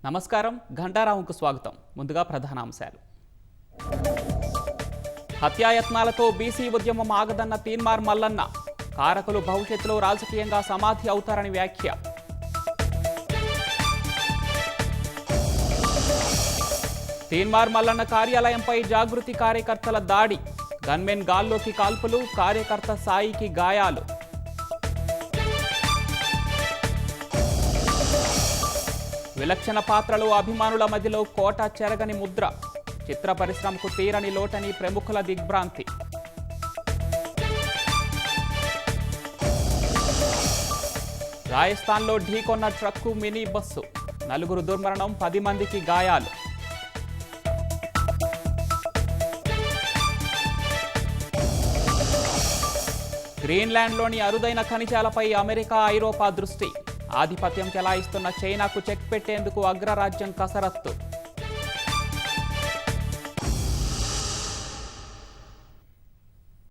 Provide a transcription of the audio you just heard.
నమస్కారం ఘంటారావుకు స్వాగతం. ముందుగా ప్రధానాంశాలు. హత్యాయత్నాలతో బీసీ ఉద్యమం ఆగదన్న తీన్మార్ మల్లన్న. కారకులు భవిష్యత్తులో రాజకీయంగా సమాధి అవుతారని వ్యాఖ్య. తీన్మార్ మల్లన్న కార్యాలయంపై జాగృతి కార్యకర్తల దాడి. గన్మెన్ గాల్లోకి కాల్పులు, కార్యకర్త సాయికి గాయాలు. విలక్షణ పాత్రలు అభిమానుల మధ్యలో కోట చెరగని ముద్ర. చిత్ర పరిశ్రమకు తీరని లోటని ప్రముఖుల దిగ్భ్రాంతి. రాజస్థాన్లో ఢీకొన్న ట్రక్కు మినీ బస్సు. 4 దుర్మరణం, 10 మందికి గాయాలు. గ్రీన్లాండ్లోని అరుదైన ఖనిజాలపై అమెరికా, ఐరోపా దృష్టి. ఆధిపత్యం చెలాయిస్తున్న చైనాకు చెక్ పెట్టేందుకు అగ్రరాజ్యం కసరత్తు.